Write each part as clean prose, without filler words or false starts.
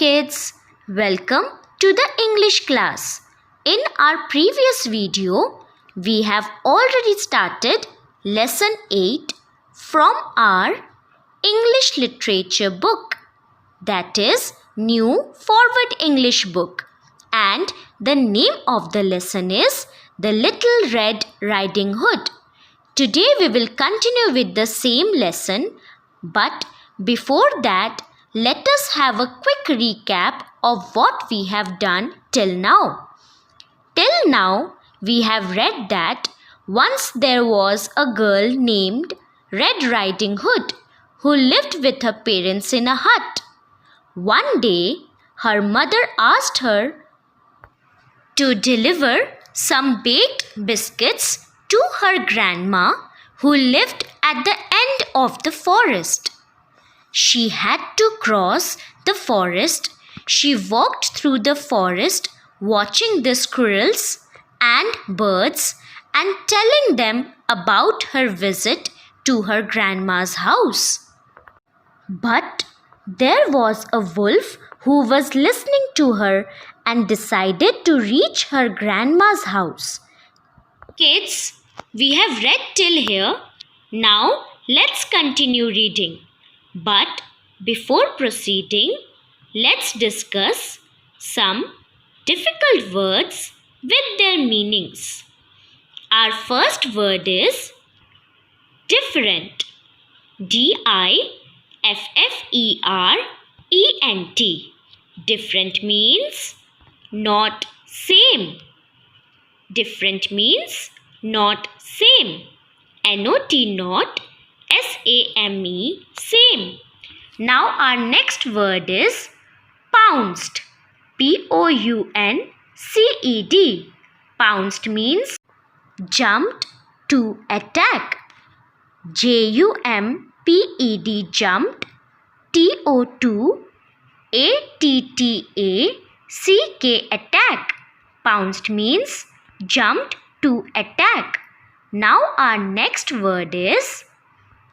kids, welcome to the English class. In our previous video, we have already started lesson 8 from our English literature book, that is New Forward English book, and the name of the lesson is The Little Red Riding Hood. Today we will continue with the same lesson, but before that, let us have a quick recap of what we have done till now. Till now, we have read that once there was a girl named Red Riding Hood who lived with her parents in a hut. One day, her mother asked her to deliver some baked biscuits to her grandma who lived at the end of the forest. She had to cross the forest. She walked through the forest watching the squirrels and birds and telling them about her visit to her grandma's house. But there was a wolf who was listening to her and decided to reach her grandma's house. Kids, we have read till here. Now let's continue reading. But before proceeding, let's discuss some difficult words with their meanings. Our first word is different. D-I-F-F-E-R-E-N-T. Different means not same. Different means not same. N-O-T not S-A-M-E, same. Now our next word is pounced. P-O-U-N-C-E-D. Pounced means jumped to attack. J-U-M-P-E-D, jumped. T-O-2-A-T-T-A-C-K, attack. Pounced means jumped to attack. Now our next word is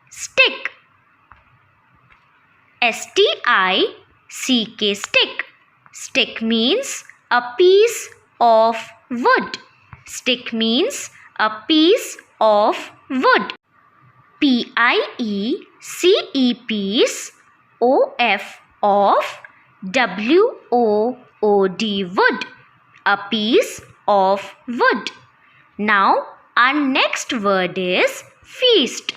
stick. S-T-I-C-K, stick. Stick means a piece of wood. Stick means a piece of wood. P-I-E-C-E, piece. O-F of W-O-O-D, wood. A piece of wood. Now our next word is feast.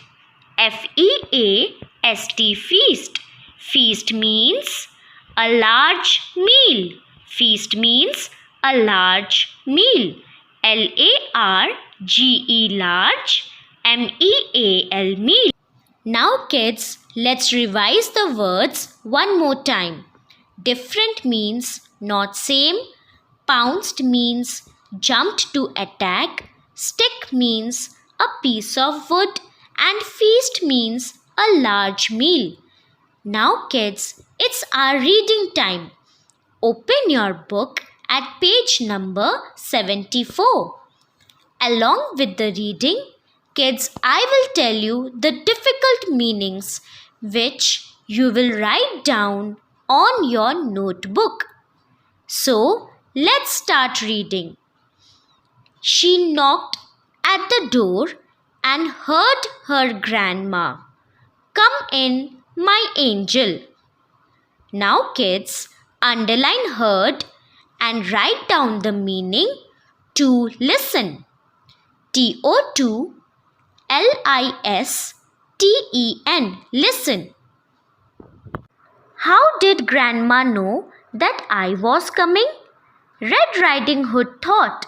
F-E-A-S-T, feast. Feast means a large meal. Feast means a large meal. L-A-R-G-E, large. M-E-A-L, meal. Now kids, let's revise the words one more time. Different means not same. Pounced means jumped to attack. Stick means a piece of wood. And feast means a large meal. Now kids, it's our reading time. Open your book at page number 74. Along with the reading, kids, I will tell you the difficult meanings which you will write down on your notebook. So, let's start reading. She knocked at the door and heard her grandma. Come in, my angel. Now kids, underline heard and write down the meaning to listen. T-O-2-L-I-S-T-E-N, listen. How did grandma know that I was coming? Red Riding Hood thought.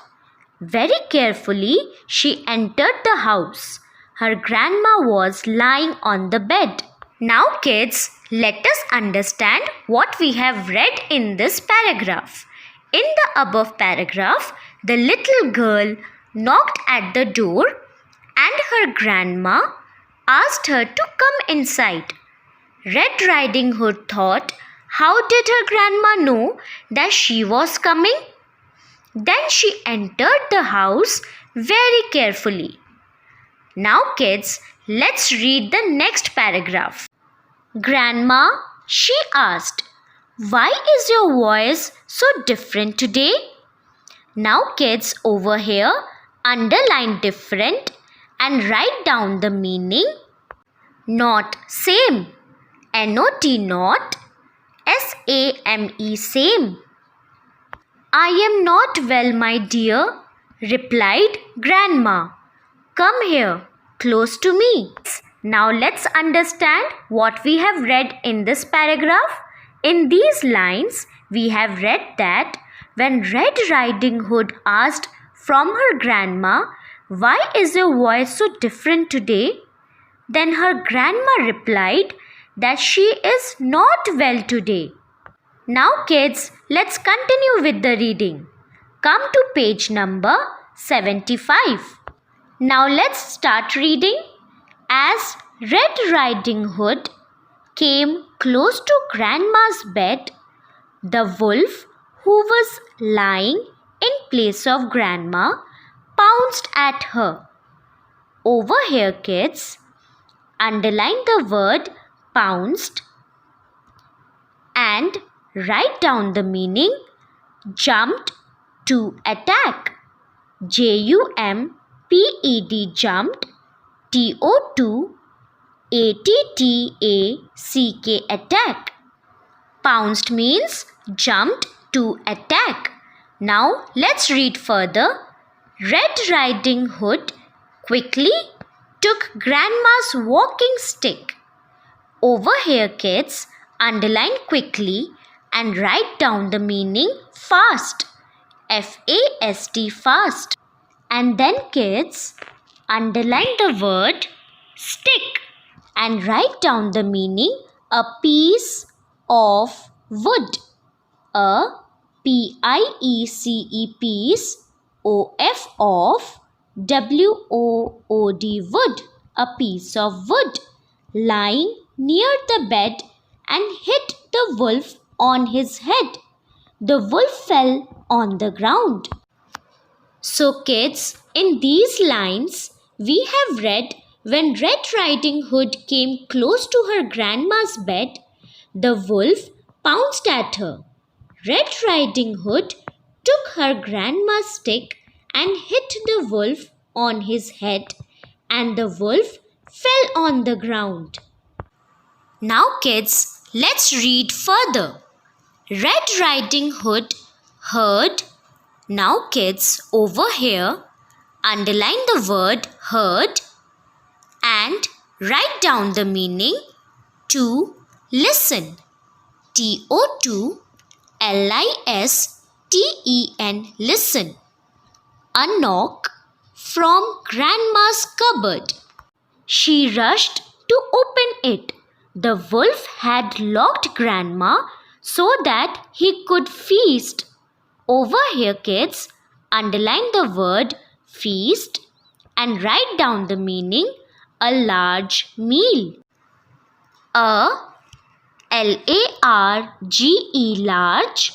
Very carefully, she entered the house. Her grandma was lying on the bed. Now kids, let us understand what we have read in this paragraph. In the above paragraph, the little girl knocked at the door and her grandma asked her to come inside. Red Riding Hood thought, how did her grandma know that she was coming? Then she entered the house very carefully. Now kids, let's read the next paragraph. Grandma, she asked, Why is your voice so different today? Now kids, over here, underline different and write down the meaning. Not same. N-O-T not. S-A-M-E same. I am not well, my dear, replied Grandma. Come here, close to me. Now let's understand what we have read in this paragraph. In these lines, we have read that when Red Riding Hood asked from her grandma, "Why is your voice so different today?" then her grandma replied that she is not well today. Now kids, let's continue with the reading. Come to page number 75. Now let's start reading. As Red Riding Hood came close to Grandma's bed, the wolf, who was lying in place of Grandma, pounced at her. Over here kids, underline the word pounced and write down the meaning. Jumped to attack. J-U-M-P-E-D jumped. T-O-2-A-T-T-A-C-K attack. Pounced means jumped to attack. Now let's read further. Red Riding Hood quickly took Grandma's walking stick. Over here kids, underline quickly and write down the meaning fast. F-A-S-T fast. And then kids, underline the word stick and write down the meaning a piece of wood. A P-I-E-C-E piece, O-F of W-O-O-D wood, a piece of wood, lying near the bed and hit the wolf on his head. The wolf fell on the ground. So kids, in these lines, we have read when Red Riding Hood came close to her grandma's bed, the wolf pounced at her. Red Riding Hood took her grandma's stick and hit the wolf on his head, and the wolf fell on the ground. Now kids, let's read further. Red Riding Hood heard. Now kids, over here, underline the word heard and write down the meaning to listen. T-O-2-L-I-S-T-E-N listen. A knock from Grandma's cupboard. She rushed to open it. The wolf had locked Grandma so that he could feast. Over here kids, underline the word feast and write down the meaning a large meal. A L-A-R-G-E large,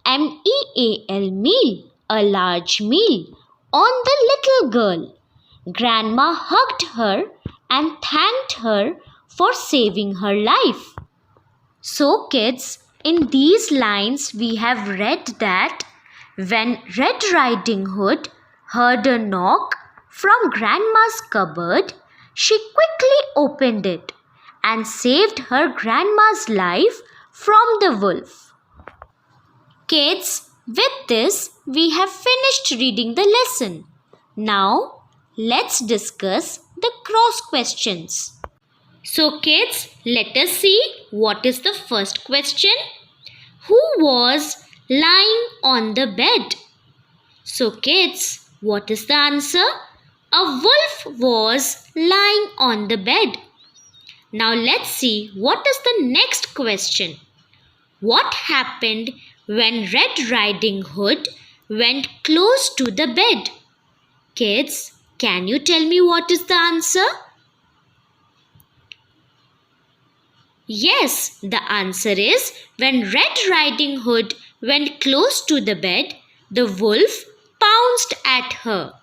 M-E-A-L meal, a large meal on the little girl. Grandma hugged her and thanked her for saving her life. So kids, in these lines we have read that when Red Riding Hood heard a knock from Grandma's cupboard, she quickly opened it and saved her grandma's life from the wolf. Kids, with this we have finished reading the lesson. Now let's discuss the cross questions. So kids, let us see what is the first question. Who was lying on the bed? So kids, what is the answer? A wolf was lying on the bed. Now let's see what is the next question. What happened when Red Riding Hood went close to the bed? Kids, can you tell me what is the answer? Yes, the answer is when Red Riding Hood went close to the bed, the wolf pounced at her.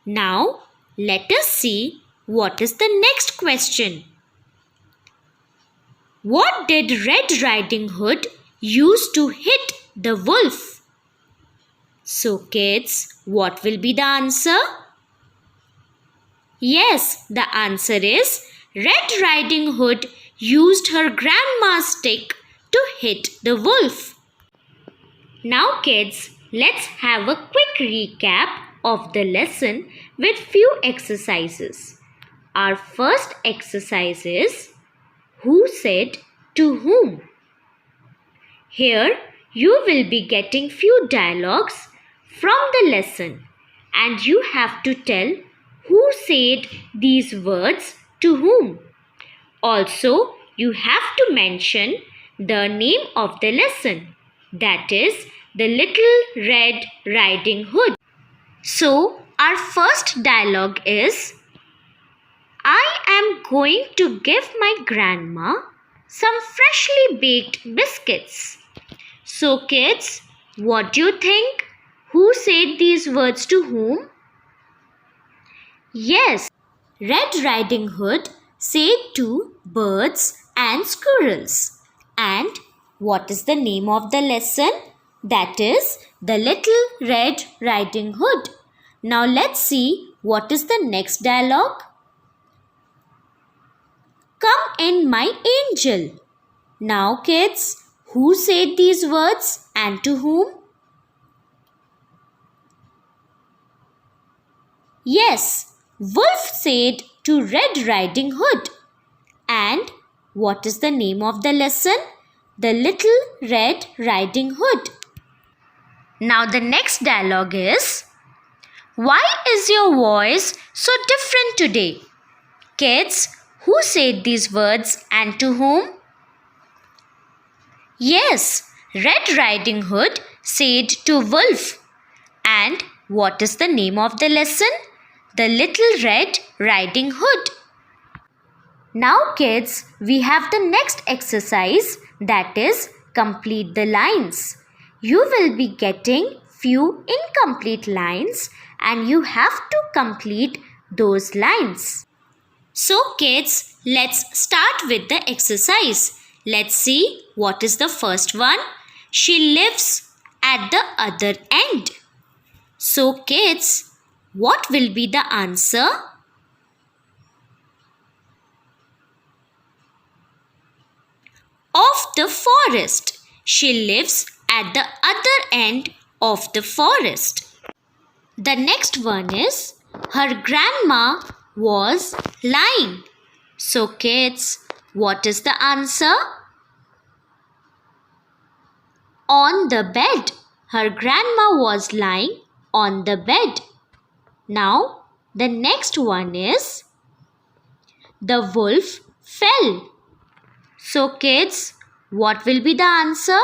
Now, let us see what is the next question. What did Red Riding Hood used to hit the wolf. So kids, what will be the answer? Yes, the answer is Red Riding Hood used her grandma's stick to hit the wolf. Now kids, let's have a quick recap of the lesson with few exercises. Our first exercise is Who said to whom? Here you will be getting few dialogues from the lesson and you have to tell who said these words to whom. Also, you have to mention the name of the lesson, that is the Little Red Riding Hood. So, our first dialogue is I am going to give my grandma some freshly baked biscuits. So kids, what do you think? Who said these words to whom? Yes, Red Riding Hood said to birds and squirrels. And what is the name of the lesson? That is the Little Red Riding Hood. Now let's see what is the next dialogue. Come in, my angel. Now kids, who said these words and to whom? Yes, Wolf said to Red Riding Hood. And what is the name of the lesson? The Little Red Riding Hood. Now the next dialogue is, why is your voice so different today? Kids, who said these words and to whom? Yes, Red Riding Hood said to Wolf. And what is the name of the lesson? The Little Red Riding Hood. Now kids, we have the next exercise, that is complete the lines. You will be getting few incomplete lines and you have to complete those lines. So kids, let's start with the exercise. Let's see what is the first one. She lives at the other end. So kids, what will be the answer? Of the forest. She lives at the other end of the forest. The next one is her grandma was lying. So kids, what is the answer? On the bed. Her grandma was lying on the bed. Now, the next one is the wolf fell. So kids, what will be the answer?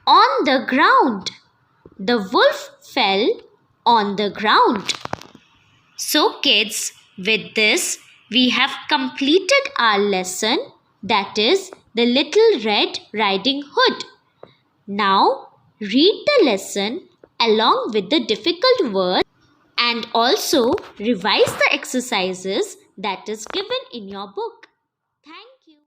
On the ground. The wolf fell on the ground. So kids, with this, we have completed our lesson, that is the Little Red Riding Hood. Now, read the lesson along with the difficult words and also revise the exercises that is given in your book.